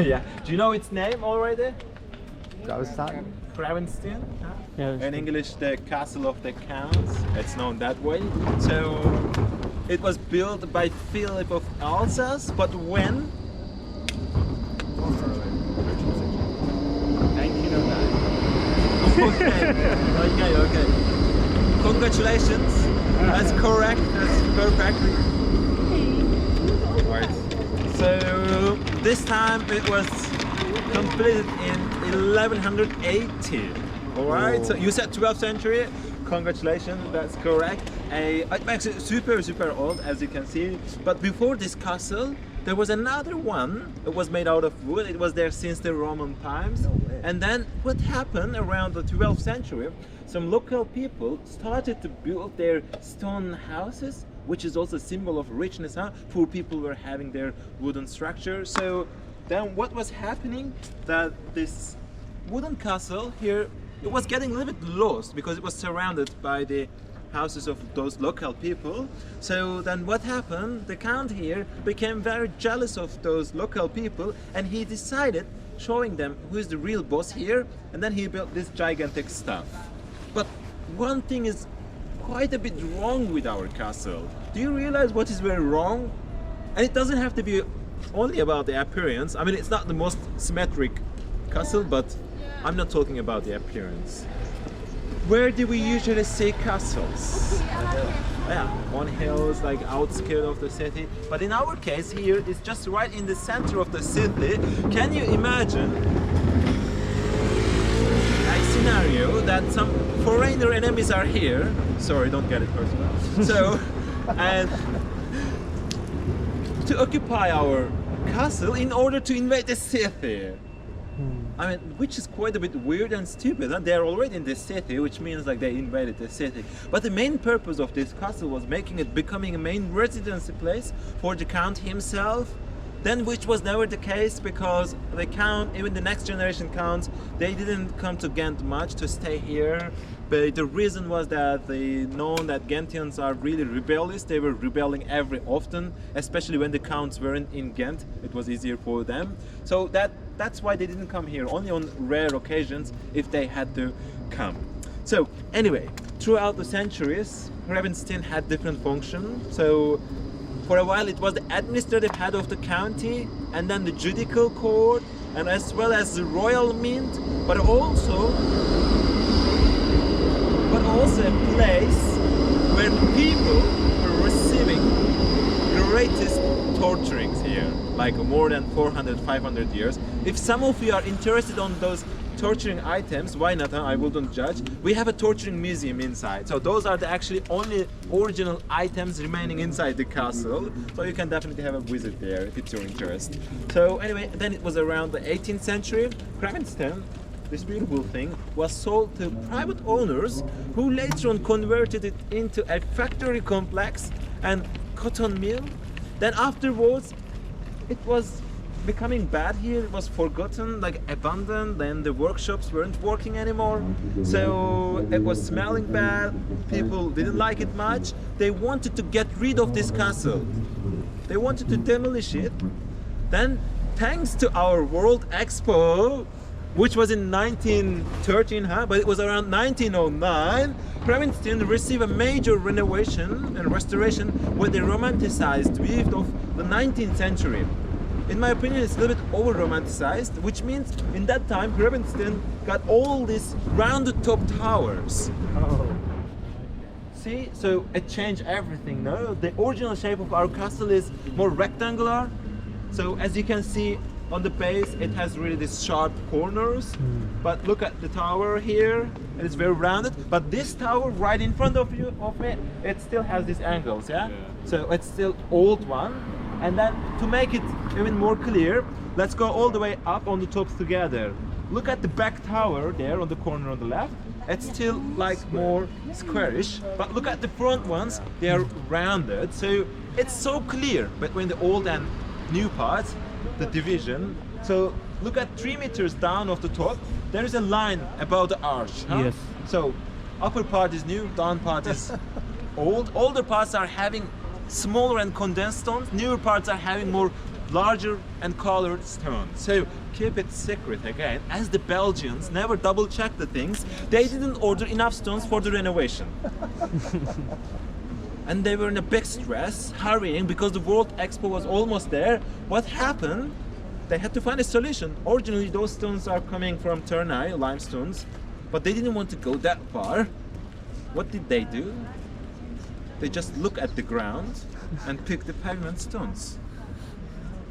Yeah. Do you know its name already? Gravenstein. Gravenstein? Yeah. In English, the castle of the counts. It's known that way. So it was built by Philip of Alsace, but when? 1909. Okay. Congratulations. That's correct. That's perfect. Right. So this time it was completed in 1180. All right. So you said 12th century. Congratulations. That's correct. It makes it super old, as you can see. But before this castle, there was another one. It was made out of wood. It was there since the Roman times. No way. And then what happened around the 12th century? Some local people started to build their stone houses, which is also a symbol of richness. Poor people were having their wooden structure. So then what was happening? That this wooden castle here, it was getting a little bit lost because it was surrounded by the houses of those local people. So then what happened? The count here became very jealous of those local people, and he decided, showing them who is the real boss here, and then he built this gigantic stuff. But one thing is quite a bit wrong with our castle. Do you realize what is very wrong? And it doesn't have to be only about the appearance. I mean, it's not the most symmetric castle, but I'm not talking about the appearance. Where do we usually see castles? Yeah, on hills, like outskirts of the city. But in our case here, it's just right in the center of the city. Can you imagine a scenario that some foreigner enemies are here? Sorry, don't get it personal. So, and to occupy our castle in order to invade the city. I mean, which is quite a bit weird and stupid. Huh? They're already in the city, which means like they invaded the city. But the main purpose of this castle was making it becoming a main residency place for the count himself. Then, which was never the case because the count, even the next generation counts, they didn't come to Ghent much to stay here. But the reason was that they known that Gentians are really rebellious. They were rebelling every often, especially when the counts weren't in Ghent. It was easier for them. So that's why they didn't come here, only on rare occasions if they had to come. So anyway, throughout the centuries, Gravenstein had different functions. So for a while it was the administrative head of the county, and then the judicial court, and as well as the royal mint, but also a place where people were receiving greatest torturings here, like more than 400, 500 years. If some of you are interested on those torturing items, why not? I wouldn't judge. We have a torturing museum inside. So those are the actually only original items remaining inside the castle. So you can definitely have a visit there if it's your interest. So anyway, then it was around the 18th century. Gravenstein, this beautiful thing, was sold to private owners who later on converted it into a factory complex and cotton mill. Then afterwards, it was becoming bad here. It was forgotten, like abandoned. Then the workshops weren't working anymore, so it was smelling bad. People didn't like it much. They wanted to get rid of this castle. They wanted to demolish it. Then, thanks to our World Expo, which was in 1913, but it was around 1909, Gravenstein received a major renovation and restoration with the romanticized view of the 19th century. In my opinion, it's a little bit over-romanticized, which means in that time Gravenstein got all these rounded top towers. Oh. See, so it changed everything, no? The original shape of our castle is more rectangular. So as you can see on the base, it has really these sharp corners. But look at the tower here, it's very rounded. But this tower right in front of me, it still has these angles, yeah? So it's still old one. And then to make it even more clear, let's go all the way up on the tops together. Look at the back tower there on the corner on the left. It's still like more squarish, but look at the front ones, they are rounded. So it's so clear between the old and new parts, the division. So look at 3 meters down of the top, there is a line above the arch. Yes. So upper part is new, down part is old. Older parts are having smaller and condensed stones. Newer parts are having more larger and colored stones. So keep it secret again, as the Belgians never double check the things. They didn't order enough stones for the renovation. And they were in a big stress, hurrying because the World Expo was almost there. What happened? They had to find a solution. Originally those stones are coming from Ternay, limestones, but they didn't want to go that far. What did they do? They just look at the ground and pick the pavement stones.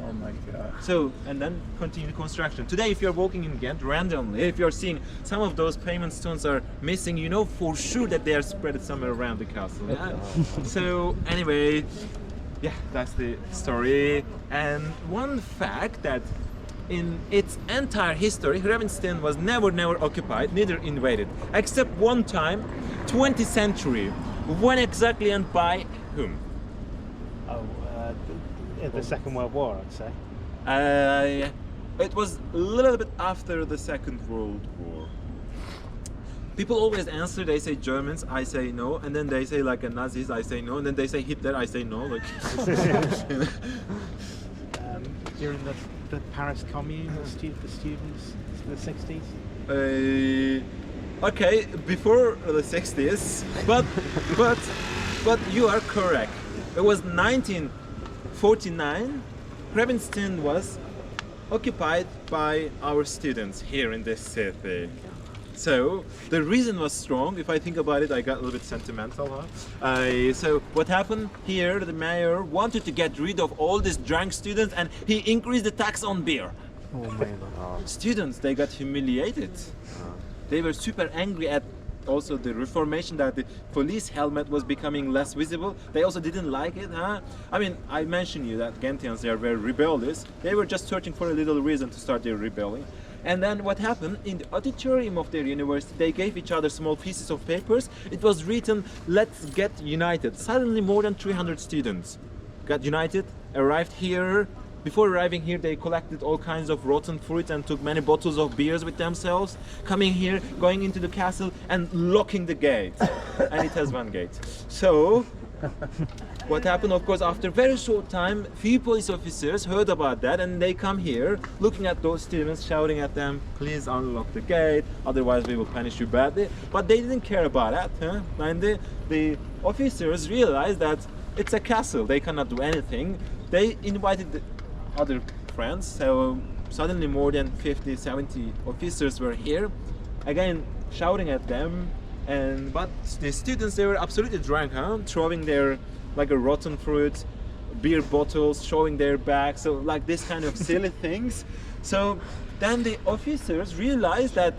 Oh my god. So, and then continue construction. Today, if you're walking in Ghent randomly, if you're seeing some of those pavement stones are missing, you know for sure that they are spread somewhere around the castle. Yeah? So, anyway, yeah, that's the story. And one fact that in its entire history, Grevenstein was never occupied, neither invaded, except one time, 20th century. When exactly and by whom? Oh, the Second World War, I'd say. It was a little bit after the Second World War. People always answer, they say Germans, I say no, and then they say like a Nazis, I say no, and then they say Hitler, I say no. Like During the Paris Commune, the students in the 60s? Okay, before the 60s, but you are correct. It was 1949. Grevenstein was occupied by our students here in this city. So the reason was strong. If I think about it, I got a little bit sentimental. So what happened here? The mayor wanted to get rid of all these drunk students, and he increased the tax on beer. Oh man. Students, they got humiliated. They were super angry at also the reformation, that the police helmet was becoming less visible. They also didn't like it, huh? I mean, I mentioned you that Ghentians, they are very rebellious. They were just searching for a little reason to start their rebelling. And then what happened? In the auditorium of their university, they gave each other small pieces of papers. It was written, "Let's get united." Suddenly more than 300 students got united, arrived here. Before arriving here, they collected all kinds of rotten fruit and took many bottles of beers with themselves, coming here, going into the castle and locking the gate. And it has one gate. So, what happened, of course, after a very short time, few police officers heard about that, and they come here, looking at those students, shouting at them, "Please unlock the gate, otherwise we will punish you badly." But they didn't care about that, huh? And the officers realized that it's a castle, they cannot do anything. They invited the other friends, so suddenly more than 50, 70 officers were here, again shouting at them. But the students, they were absolutely drunk, huh? Throwing their like a rotten fruit, beer bottles, showing their bags, so like this kind of silly things. So then the officers realized that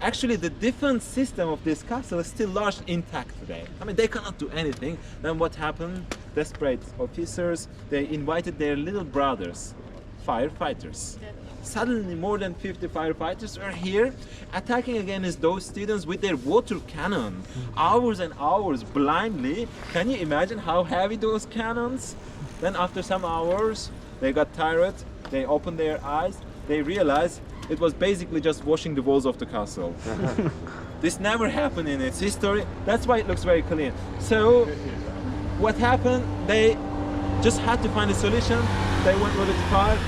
actually the defense system of this castle is still largely intact today. I mean, they cannot do anything. Then what happened? Desperate officers, they invited their little brothers, firefighters. Suddenly more than 50 firefighters are here, attacking against those students with their water cannon. Hours and hours, blindly. Can you imagine how heavy those cannons? Then after some hours, they got tired, they opened their eyes, they realized it was basically just washing the walls of the castle. This never happened in its history. That's why it looks very clean. So what happened? They just had to find a solution. They went a little bit far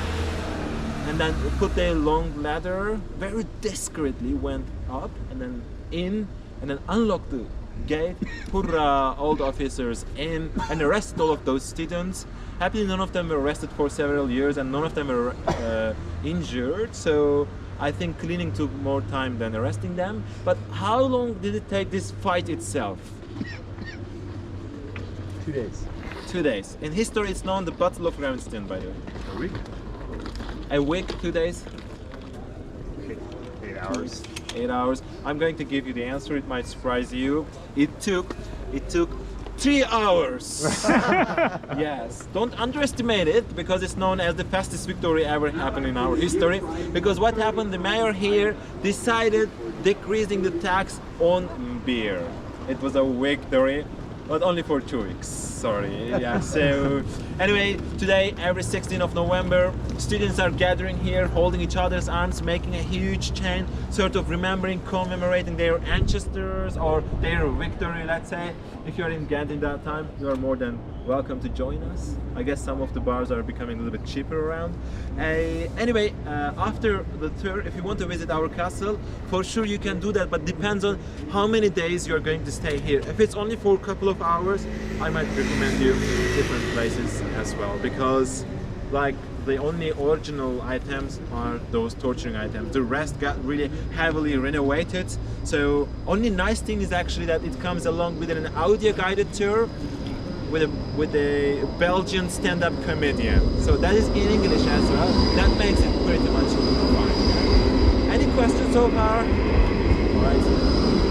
and then put their long ladder, very discreetly went up and then in and then unlocked the gate, put all the officers in and arrested all of those students. Happily, none of them were arrested for several years and none of them were injured. So I think cleaning took more time than arresting them. But how long did it take this fight itself? 2 days. 2 days. In history, it's known the Battle of Grevenstein, by the way. A week? A week, 2 days? 8 hours. 8 hours. I'm going to give you the answer. It might surprise you. It took 3 hours. Yes. Don't underestimate it, because it's known as the fastest victory ever happened in our history. Because what happened? The mayor here decided decreasing the tax on beer. It was a victory, but only for 2 weeks. Sorry. Yeah. So anyway, today, every 16th of November, students are gathering here, holding each other's arms, making a huge chain, sort of remembering, commemorating their ancestors or their victory, let's say. If you're in Ghent in that time, you are more than welcome to join us. I guess some of the bars are becoming a little bit cheaper around. Anyway, after the tour, if you want to visit our castle, for sure you can do that, but depends on how many days you're going to stay here. If it's only for a couple of hours, I might recommend you different places as well, because like the only original items are those torturing items. The rest got really heavily renovated. So only nice thing is actually that it comes along with an audio guided tour with a Belgian stand-up comedian. So that is in English as well. That makes it pretty much fun. Any questions so far? All right.